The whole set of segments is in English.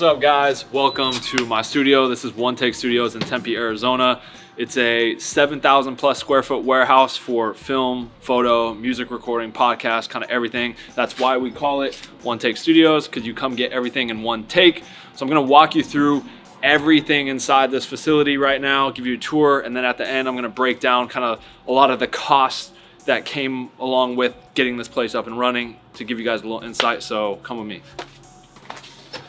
What's up, guys? Welcome to my studio. This is One Take Studios in Tempe, Arizona. It's a 7,000 plus square foot warehouse for film, photo, music recording, podcast, kind of everything. That's why we call it One Take Studios, because you come get everything in one take. So I'm gonna walk you through everything inside this facility right now, give you a tour, and then at the end I'm gonna break down kind of a lot of the costs that came along with getting this place up and running to give you guys a little insight. So come with me.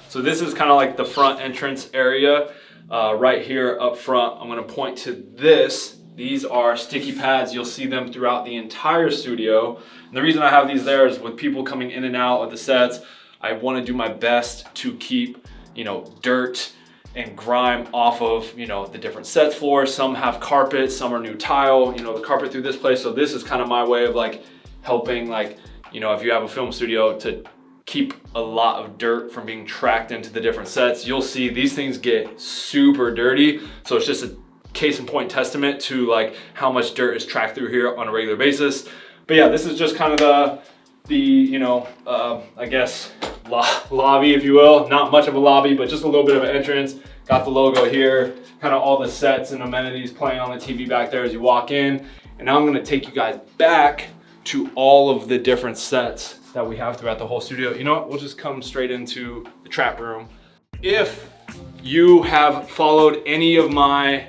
So this is kind of like the front entrance area. Right here up front, I'm gonna point to this. These are sticky pads. You'll see them throughout the entire studio. And the reason I have these there is with people coming in and out of the sets, I wanna do my best to keep, dirt and grime off of, the different set floors. Some have carpet, some are new tile, the carpet through this place. So this is kind of my way of helping, if you have a film studio, to keep a lot of dirt from being tracked into the different sets. You'll see these things get super dirty. So it's just a case in point testament to how much dirt is tracked through here on a regular basis. But yeah, this is just kind of the I guess lobby, if you will. Not much of a lobby, but just a little bit of an entrance. Got the logo here, kind of all the sets and amenities playing on the TV back there as you walk in. And now I'm gonna take you guys back to all of the different sets that we have throughout the whole studio. You know what, we'll just come straight into the trap room. If you have followed any of my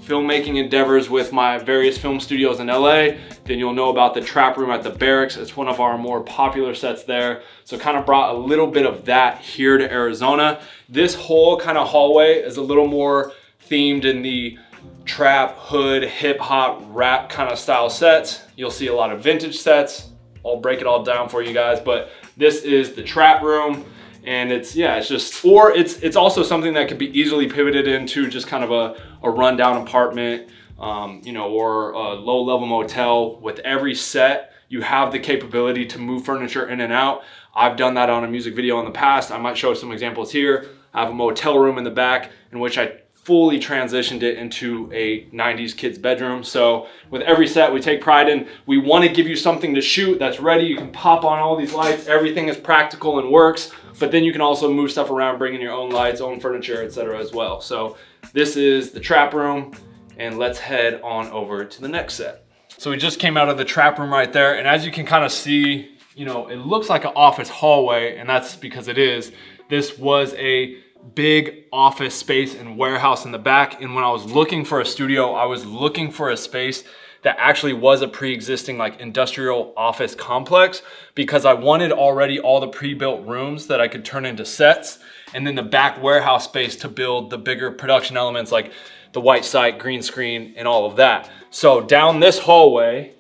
filmmaking endeavors with my various film studios in LA, then you'll know about the trap room at the Barracks. It's one of our more popular sets there. So kind of brought a little bit of that here to Arizona. This whole kind of hallway is a little more themed in the trap, hood, hip hop, rap kind of style sets. You'll see a lot of vintage sets. I'll break it all down for you guys, but this is the trap room, and it's also something that could be easily pivoted into just kind of a rundown apartment, or a low-level motel. With every set, you have the capability to move furniture in and out. I've done that on a music video in the past. I might show some examples here. I have a motel room in the back in which I fully transitioned it into a 90s kid's bedroom. So with every set, we take pride in, we want to give you something to shoot that's ready. You can pop on all these lights. Everything is practical and works, but then you can also move stuff around, bring in your own lights, own furniture, etc. as well. So this is the trap room, and let's head on over to the next set. So we just came out of the trap room right there, and as you can kind of see, it looks like an office hallway, and that's because it is. This was a big office space and warehouse in the back, and when I was looking for a studio, I was looking for a space that actually was a pre-existing industrial office complex, because I wanted already all the pre-built rooms that I could turn into sets, and then the back warehouse space to build the bigger production elements like the white site, green screen, and all of that. So down this hallway,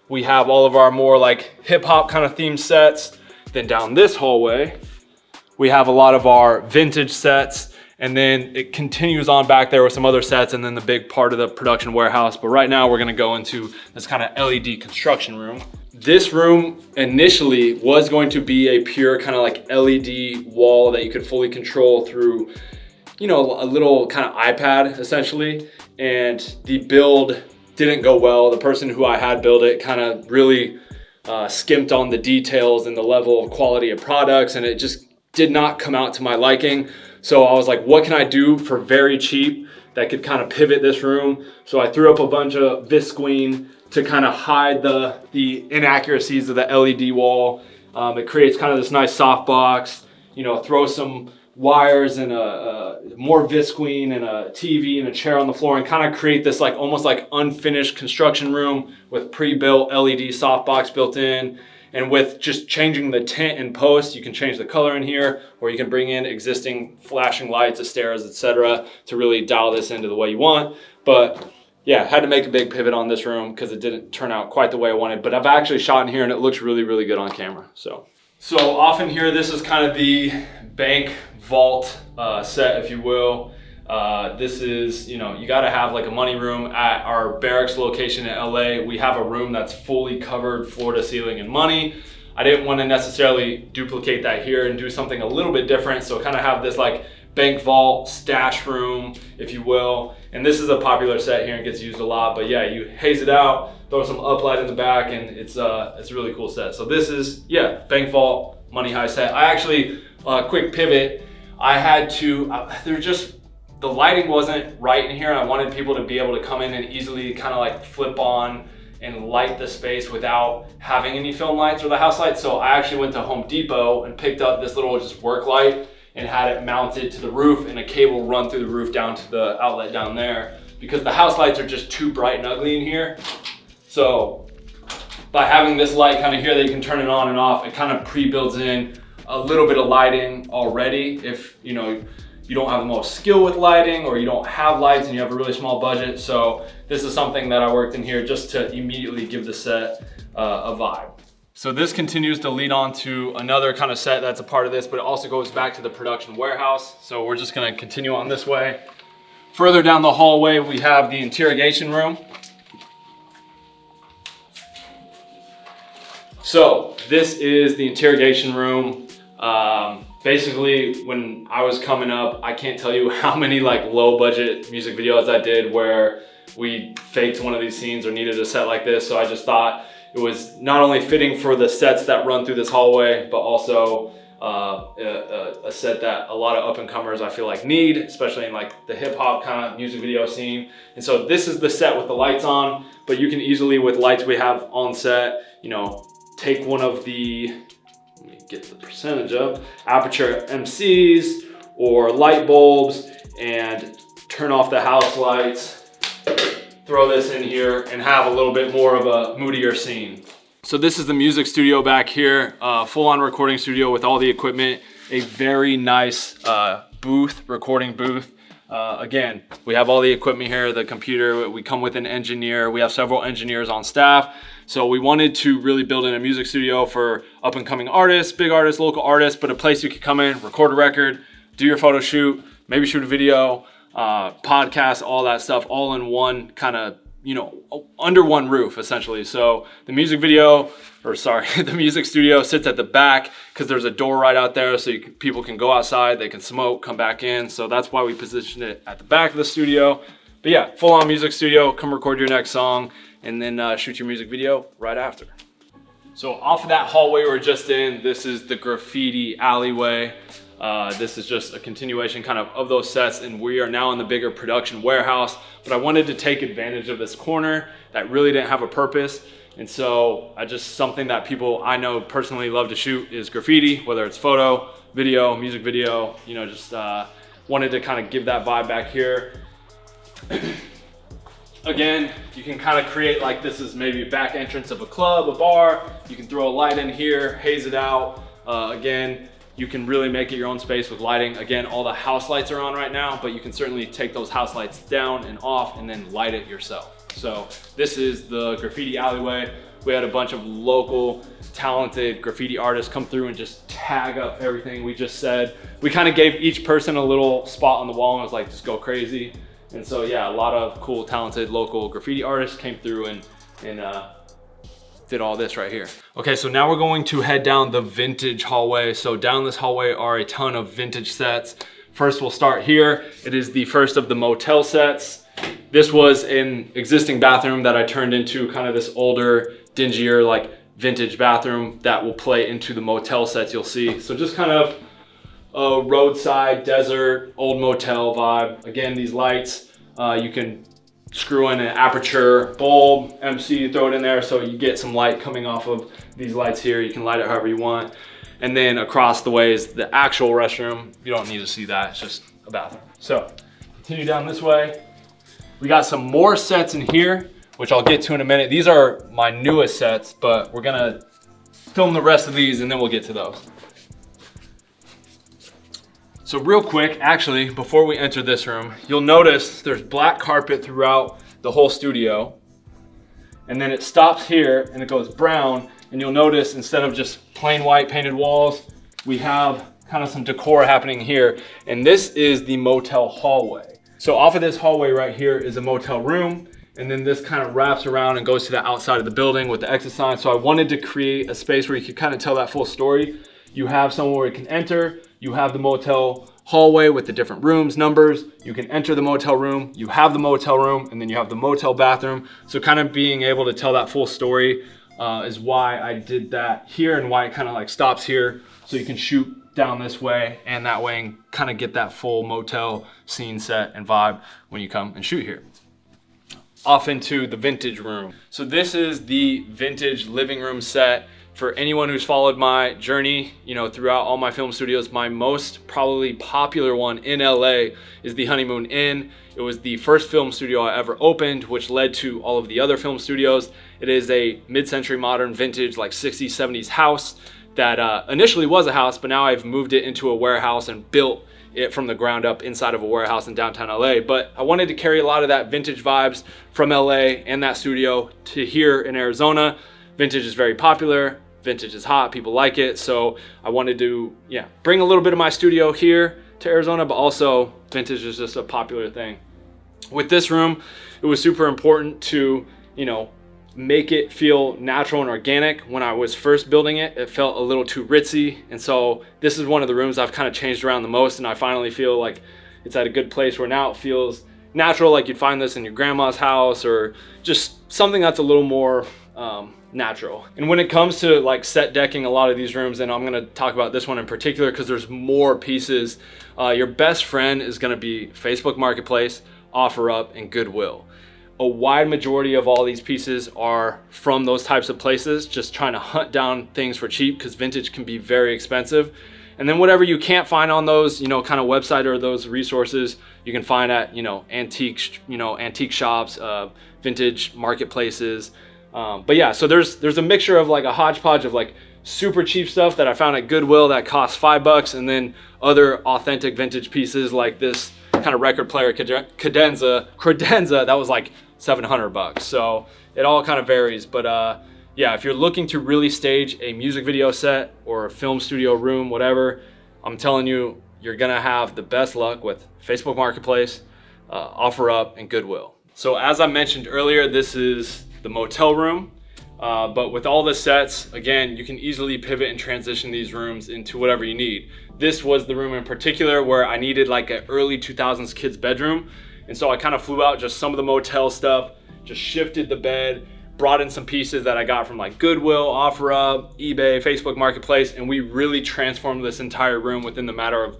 we have all of our more hip hop kind of themed sets. Then down this hallway, we have a lot of our vintage sets, and then it continues on back there with some other sets, and then the big part of the production warehouse. But right now we're gonna go into this kind of LED construction room. This room initially was going to be a pure kind of LED wall that you could fully control through, a little kind of iPad essentially. And the build didn't go well. The person who I had build it kind of really skimped on the details and the level of quality of products, and it just did not come out to my liking. So I was like, what can I do for very cheap that could kind of pivot this room? So I threw up a bunch of visqueen to kind of hide the inaccuracies of the LED wall. It creates kind of this nice softbox, throw some wires and more visqueen and a TV and a chair on the floor, and kind of create this almost unfinished construction room with pre-built LED softbox built in. And with just changing the tint in post, you can change the color in here, or you can bring in existing flashing lights, stairs, etc., to really dial this into the way you want. But yeah, had to make a big pivot on this room because it didn't turn out quite the way I wanted. But I've actually shot in here, and it looks really, really good on camera. So off in here, this is kind of the bank vault set, if you will. This is, you got to have a money room. At our Barracks location in LA, we have a room that's fully covered floor to ceiling in money. I didn't want to necessarily duplicate that here and do something a little bit different. So kind of have this bank vault stash room, if you will. And this is a popular set here and gets used a lot, but yeah, you haze it out, throw some uplight in the back, and it's a really cool set. So this is, bank vault, money high set. I actually, quick pivot, I had to, the lighting wasn't right in here. I wanted people to be able to come in and easily kind of like flip on and light the space without having any film lights or the house lights. So I actually went to Home Depot and picked up this little just work light and had it mounted to the roof, and a cable run through the roof down to the outlet down there, because the house lights are just too bright and ugly in here. So by having this light kind of here that you can turn it on and off, it kind of pre-builds in a little bit of lighting already. If you don't have the most skill with lighting, or you don't have lights and you have a really small budget. So this is something that I worked in here just to immediately give the set a vibe. So this continues to lead on to another kind of set that's a part of this, but it also goes back to the production warehouse. So we're just gonna continue on this way. Further down the hallway, we have the interrogation room. So this is the interrogation room. Basically, when I was coming up, I can't tell you how many like low budget music videos I did where we faked one of these scenes or needed a set like this. So I just thought it was not only fitting for the sets that run through this hallway, but also a set that a lot of up and comers I feel like need, especially in like the hip hop kind of music video scene. And so this is the set with the lights on, but you can easily, with lights we have on set, take one of the, let me get the percentage up, aperture MCs or light bulbs and turn off the house lights, throw this in here and have a little bit more of a moodier scene. So this is the music studio back here, full-on recording studio with all the equipment, a very nice recording booth. Again, we have all the equipment here, the computer, we come with an engineer, we have several engineers on staff. So we wanted to really build in a music studio for up and coming artists, big artists, local artists, but a place you could come in, record a record, do your photo shoot, maybe shoot a video, podcast, all that stuff, all in one kind of, under one roof essentially. So the music studio sits at the back because there's a door right out there, so people can go outside, they can smoke, come back in. So that's why we positioned it at the back of the studio. But yeah, full on music studio, come record your next song and then shoot your music video right after. So off of that hallway we're just in, this is the Graffiti Alleyway. This is just a continuation kind of those sets, and we are now in the bigger production warehouse, but I wanted to take advantage of this corner that really didn't have a purpose. And so something that people I know personally love to shoot is graffiti, whether it's photo, video, music video, wanted to kind of give that vibe back here. Again, you can kind of create like this is maybe a back entrance of a club, a bar. You can throw a light in here, haze it out. Again, you can really make it your own space with lighting. Again, all the house lights are on right now, but you can certainly take those house lights down and off and then light it yourself. So this is the Graffiti Alleyway. We had a bunch of local talented graffiti artists come through and just tag up everything we just said. We kind of gave each person a little spot on the wall and was like, just go crazy. And so yeah, a lot of cool, talented local graffiti artists came through and did all this right here. Okay, so now we're going to head down the vintage hallway. So down this hallway are a ton of vintage sets. First, we'll start here. It is the first of the motel sets. This was an existing bathroom that I turned into kind of this older, dingier, like vintage bathroom that will play into the motel sets you'll see. So just kind of a roadside, desert, old motel vibe. Again, these lights, you can screw in an aperture bulb, MC, throw it in there so you get some light coming off of these lights here. You can light it however you want. And then across the way is the actual restroom. You don't need to see that, it's just a bathroom. So continue down this way. We got some more sets in here, which I'll get to in a minute. These are my newest sets, but we're gonna film the rest of these and then we'll get to those. So real quick, actually, before we enter this room, you'll notice there's black carpet throughout the whole studio. And then it stops here and it goes brown. And you'll notice instead of just plain white painted walls, we have kind of some decor happening here. And this is the motel hallway. So off of this hallway right here is a motel room. And then this kind of wraps around and goes to the outside of the building with the exit sign. So I wanted to create a space where you could kind of tell that full story. You have somewhere where you can enter. You have the motel hallway with the different rooms, numbers. You can enter the motel room. You have the motel room, and then you have the motel bathroom. So kind of being able to tell that full story is why I did that here and why it kind of like stops here. So you can shoot down this way and that way and kind of get that full motel scene set and vibe when you come and shoot here. Off into the vintage room. So this is the vintage living room set. For anyone who's followed my journey, throughout all my film studios, my most probably popular one in LA is the Honeymoon Inn. It was the first film studio I ever opened, which led to all of the other film studios. It is a mid-century modern vintage, like 60s, 70s house that initially was a house, but now I've moved it into a warehouse and built it from the ground up inside of a warehouse in downtown LA. But I wanted to carry a lot of that vintage vibes from LA and that studio to here in Arizona. Vintage is very popular. Vintage is hot, people like it. So I wanted to, bring a little bit of my studio here to Arizona, but also vintage is just a popular thing. With this room, it was super important to, make it feel natural and organic. When I was first building it, it felt a little too ritzy. And so this is one of the rooms I've kind of changed around the most. And I finally feel like it's at a good place where now it feels natural, like you'd find this in your grandma's house or just something that's a little more natural. And when it comes to like set decking a lot of these rooms, and I'm going to talk about this one in particular because there's more pieces, your best friend is going to be Facebook Marketplace, OfferUp, and Goodwill. A wide majority of all these pieces are from those types of places, just trying to hunt down things for cheap because vintage can be very expensive. And then whatever you can't find on those, kind of website or those resources, you can find at, antique shops, vintage marketplaces. But yeah, so there's a mixture of like a hodgepodge of like super cheap stuff that I found at Goodwill that costs $5, and then other authentic vintage pieces like this kind of record player credenza that was like $700. So it all kind of varies. But if you're looking to really stage a music video set or a film studio room, whatever, I'm telling you, you're gonna have the best luck with Facebook Marketplace, OfferUp, and Goodwill. So as I mentioned earlier, this is the motel room. But with all the sets, again, you can easily pivot and transition these rooms into whatever you need. This was the room in particular where I needed like an early 2000s kid's bedroom. And so I kind of flew out just some of the motel stuff, just shifted the bed, brought in some pieces that I got from like Goodwill, OfferUp, eBay, Facebook Marketplace, and we really transformed this entire room within the matter of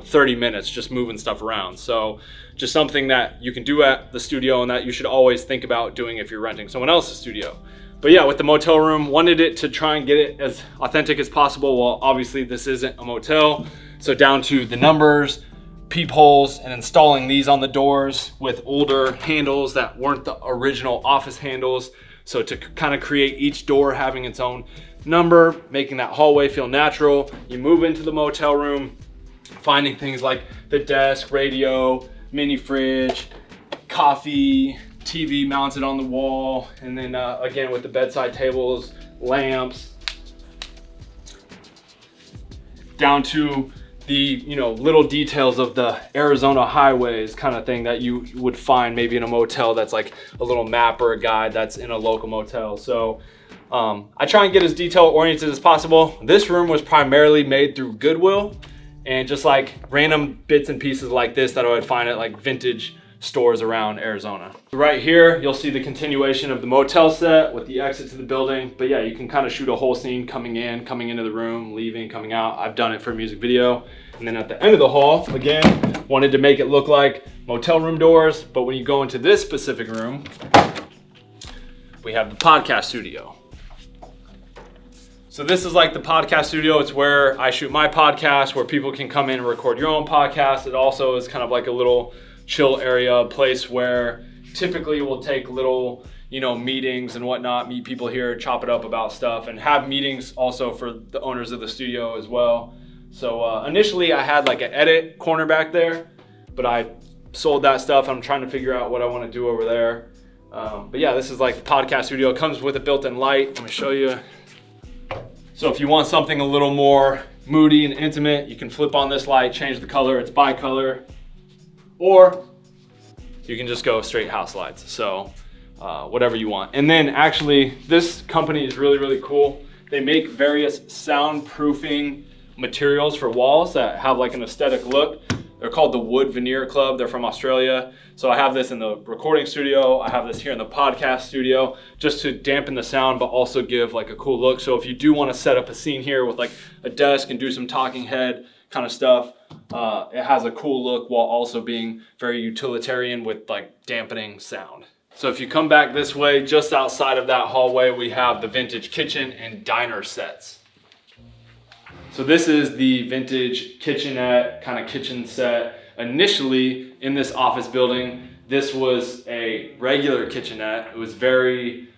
30 minutes, just moving stuff around. So just something that you can do at the studio and that you should always think about doing if you're renting someone else's studio. But yeah, with the motel room, wanted it to try and get it as authentic as possible. Well, obviously this isn't a motel, so down to the numbers, peepholes, and installing these on the doors with older handles that weren't the original office handles. So to kind of create each door having its own number, making that hallway feel natural. You move into the motel room, finding things like the desk, radio, mini fridge, coffee, TV mounted on the wall, and then again with the bedside tables, lamps, down to the little details of the Arizona highways kind of thing that you would find maybe in a motel that's like a little map or a guide that's in a local motel. So I try and get as detail oriented as possible. This room was primarily made through Goodwill and just like random bits and pieces like this that I would find at like vintage stores around Arizona. Right here, you'll see the continuation of the motel set with the exit to the building. But yeah, you can kind of shoot a whole scene coming into the room, leaving, coming out. I've done it for a music video. And then at the end of the hall, again, wanted to make it look like motel room doors. But when you go into this specific room, we have the podcast studio. So this is like the podcast studio. It's where I shoot my podcast, where people can come in and record your own podcast. It also is kind of like a little chill area, place where typically we'll take little, meetings and whatnot, meet people here, chop it up about stuff, and have meetings also for the owners of the studio as well. So initially I had like an edit corner back there, but I sold that stuff. I'm trying to figure out what I want to do over there. But yeah, this is like the podcast studio. It comes with a built-in light. I'm gonna show you. So if you want something a little more moody and intimate, you can flip on this light, change the color. It's bi-color. Or you can just go straight house lights. So whatever you want. And then actually this company is really, really cool. They make various soundproofing materials for walls that have like an aesthetic look. They're called the Wood Veneer Club. They're from Australia. So I have this in the recording studio. I have this here in the podcast studio just to dampen the sound, but also give like a cool look. So if you do want to set up a scene here with like a desk and do some talking head kind of stuff, it has a cool look while also being very utilitarian with like dampening sound. So if you come back this way, just outside of that hallway, we have the vintage kitchen and diner sets. So this is the vintage kitchenette, kind of kitchen set. Initially in this office building, this was a regular kitchenette. It was very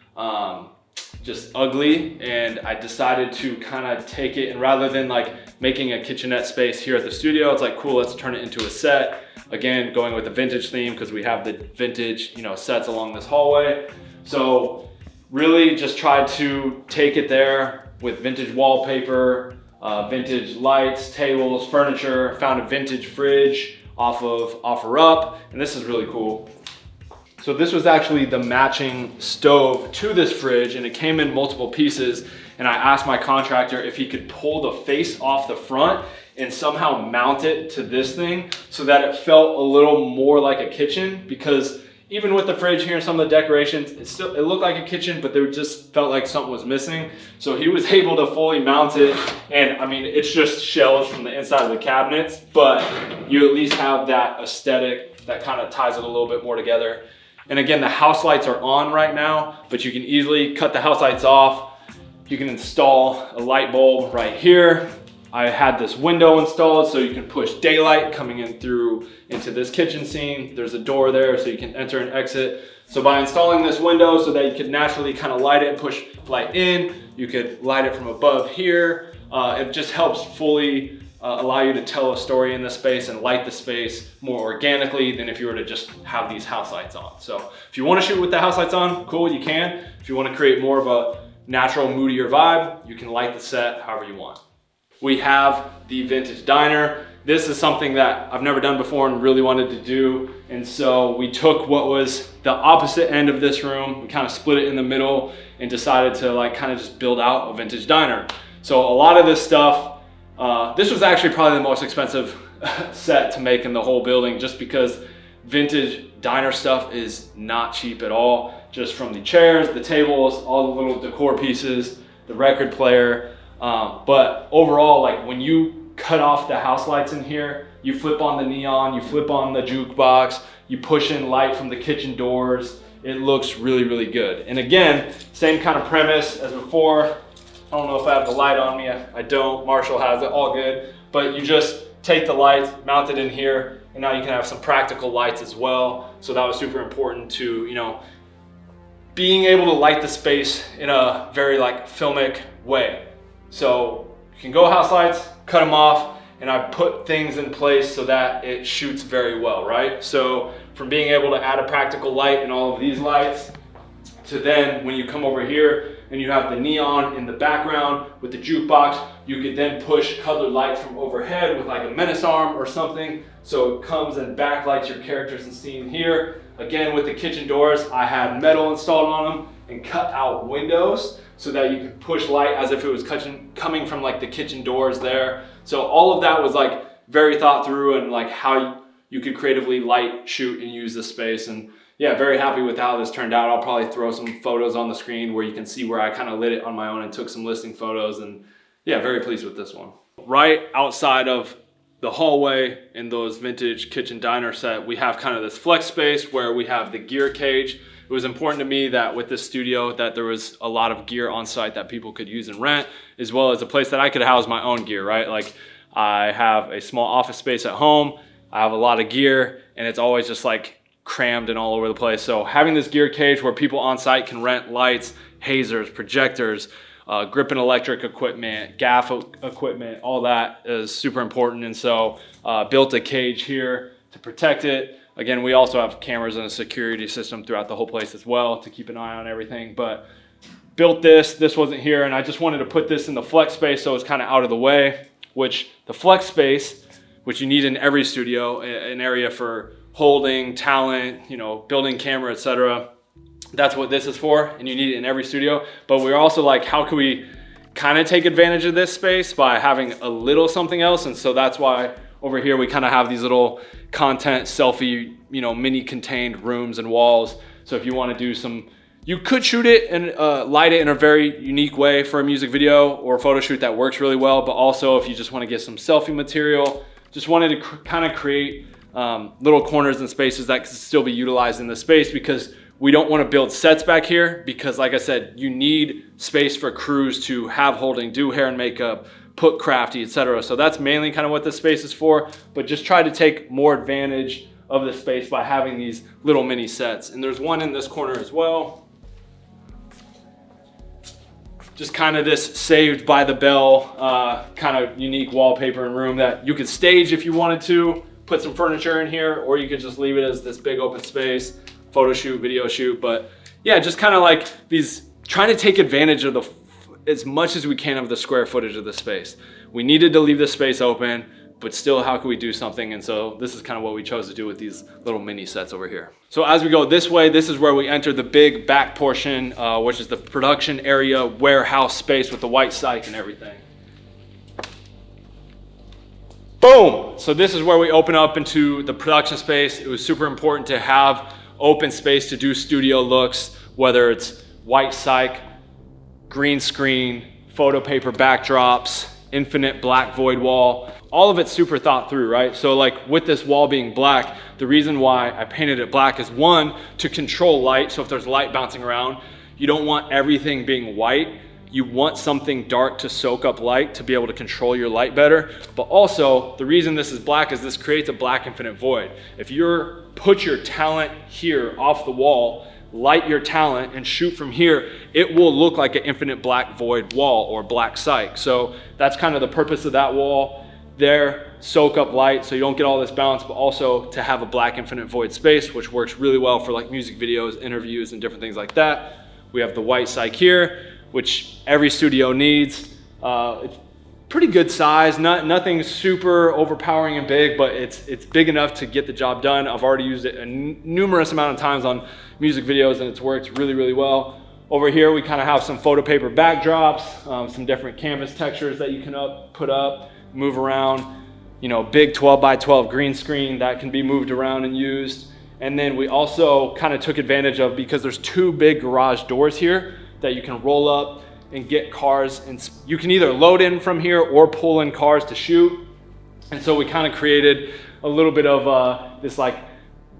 just ugly, and I decided to kind of take it, and rather than like making a kitchenette space here at the studio, it's like, cool, let's turn it into a set. Again, going with the vintage theme because we have the vintage, sets along this hallway. So really just tried to take it there with vintage wallpaper, vintage lights, tables, furniture. Found a vintage fridge off of OfferUp, and this is really cool. So this was actually the matching stove to this fridge, and it came in multiple pieces, and I asked my contractor if he could pull the face off the front and somehow mount it to this thing so that it felt a little more like a kitchen, because even with the fridge here and some of the decorations, it looked like a kitchen, but there just felt like something was missing. So he was able to fully mount it. And I mean, it's just shelves from the inside of the cabinets, but you at least have that aesthetic that kind of ties it a little bit more together. And again, the house lights are on right now, but you can easily cut the house lights off. You can install a light bulb right here. I had this window installed so you can push daylight coming in through into this kitchen scene. There's a door there so you can enter and exit. So by installing this window so that you could naturally kind of light it and push light in, you could light it from above here. It just helps fully allow you to tell a story in the space and light the space more organically than if you were to just have these house lights on. So if you want to shoot with the house lights on, cool, you can. If you want to create more of a natural, moodier vibe, you can light the set however you want. We have the vintage diner. This is something that I've never done before and really wanted to do. And so we took what was the opposite end of this room, we kind of split it in the middle and decided to like kind of just build out a vintage diner. So a lot of this stuff, this was actually probably the most expensive set to make in the whole building, just because vintage diner stuff is not cheap at all. Just from the chairs, the tables, all the little decor pieces, the record player. But overall, like when you cut off the house lights in here, you flip on the neon, you flip on the jukebox, you push in light from the kitchen doors, it looks really, really good. And again, same kind of premise as before. I don't know if I have the light on me, I don't, Marshall has it, all good. But you just take the lights, mount it in here, and now you can have some practical lights as well. So that was super important to, being able to light the space in a very like filmic way. So you can go house lights, cut them off, and I put things in place so that it shoots very well, right? So from being able to add a practical light in all of these lights, to then when you come over here and you have the neon in the background with the jukebox, you could then push colored lights from overhead with like a menace arm or something, so it comes and backlights your characters and scene here. Again, with the kitchen doors, I had metal installed on them and cut out windows so that you could push light as if it was coming from like the kitchen doors there. So all of that was like very thought through, and like how you could creatively light, shoot, and use this space. And yeah, very happy with how this turned out. I'll probably throw some photos on the screen where you can see where I kind of lit it on my own and took some listing photos. And yeah, very pleased with this one. Right outside of the hallway in those vintage kitchen diner set, we have kind of this flex space where we have the gear cage. It was important to me that with this studio that there was a lot of gear on site that people could use and rent, as well as a place that I could house my own gear, right? Like I have a small office space at home, I have a lot of gear, and it's always just like crammed and all over the place. So having this gear cage where people on site can rent lights, hazers, projectors, grip and electric equipment, gaff equipment, all that is super important. And so built a cage here to protect it. Again, we also have cameras and a security system throughout the whole place as well to keep an eye on everything. But built this wasn't here, and I just wanted to put this in the flex space so it's kind of out of the way, which the flex space, which you need in every studio, an area for holding talent, building camera, etc. That's what this is for, and you need it in every studio. But we're also like, how can we kind of take advantage of this space by having a little something else? And so that's why Over here, we kind of have these little content selfie, mini contained rooms and walls. So if you want to do some, you could shoot it and light it in a very unique way for a music video or a photo shoot that works really well. But also if you just want to get some selfie material, just wanted to kind of create little corners and spaces that can still be utilized in the space, because we don't want to build sets back here, because like I said, you need space for crews to have holding, do hair and makeup, put crafty, etc. So that's mainly kind of what this space is for, but just try to take more advantage of the space by having these little mini sets. And there's one in this corner as well. Just kind of this Saved by the Bell kind of unique wallpaper and room that you could stage if you wanted to, put some furniture in here, or you could just leave it as this big open space, photo shoot, video shoot. But yeah, just kind of like these, trying to take advantage of as much as we can of the square footage of the space. We needed to leave the space open, but still, how can we do something? And so this is kind of what we chose to do with these little mini sets over here. So as we go this way, this is where we enter the big back portion, which is the production area, warehouse space with the white cyc and everything. Boom! So this is where we open up into the production space. It was super important to have open space to do studio looks, whether it's white cyc, green screen, photo paper backdrops, infinite black void wall. All of it's super thought through, right? So like with this wall being black, the reason why I painted it black is, one, to control light. So if there's light bouncing around, you don't want everything being white. You want something dark to soak up light to be able to control your light better. But also, the reason this is black is this creates a black infinite void. If you're put your talent here off the wall, light your talent and shoot from here, it will look like an infinite black void wall or black cyc. So that's kind of the purpose of that wall there, soak up light so you don't get all this bounce, but also to have a black infinite void space, which works really well for like music videos, interviews, and different things like that. We have the white cyc here, which every studio needs. It's pretty good size, nothing super overpowering and big, but it's big enough to get the job done. I've already used it a numerous amount of times on music videos, and it's worked really, really well. Over here, we kind of have some photo paper backdrops, some different canvas textures that you can put up, move around, big 12 by 12 green screen that can be moved around and used. And then we also kind of took advantage of, because there's two big garage doors here that you can roll up and get cars, and you can either load in from here or pull in cars to shoot. And so we kind of created a little bit of this like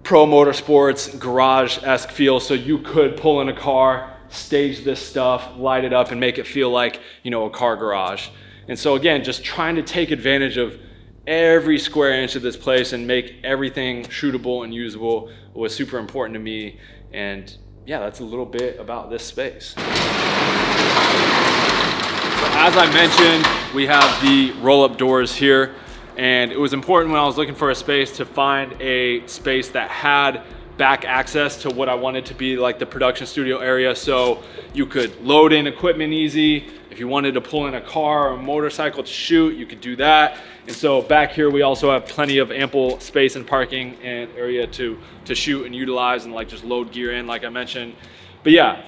pro motorsports garage-esque feel, so you could pull in a car, stage this stuff, light it up, and make it feel like a car garage. And so again, just trying to take advantage of every square inch of this place and make everything shootable and usable was super important to me. And yeah, that's a little bit about this space. So as I mentioned, we have the roll-up doors here, and it was important when I was looking for a space to find a space that had back access to what I wanted to be like the production studio area, so you could load in equipment easy. If you wanted to pull in a car or a motorcycle to shoot, you could do that. And so back here we also have plenty of ample space and parking and area to shoot and utilize and like just load gear in, like I mentioned. But yeah,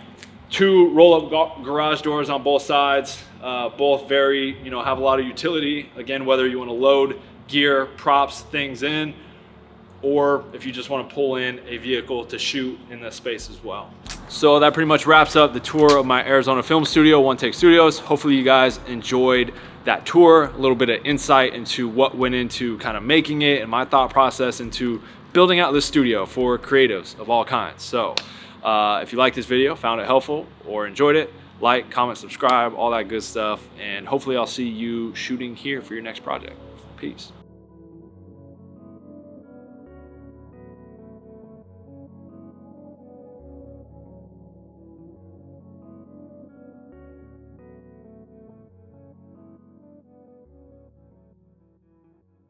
two roll-up garage doors on both sides, both very, have a lot of utility. Again, whether you want to load gear, props, things in, or if you just want to pull in a vehicle to shoot in this space as well. So that pretty much wraps up the tour of my Arizona film studio, One Take Studios. Hopefully you guys enjoyed that tour, a little bit of insight into what went into kind of making it and my thought process into building out this studio for creatives of all kinds. So if you like this video, found it helpful or enjoyed it, like, comment, subscribe, all that good stuff. And hopefully I'll see you shooting here for your next project. Peace.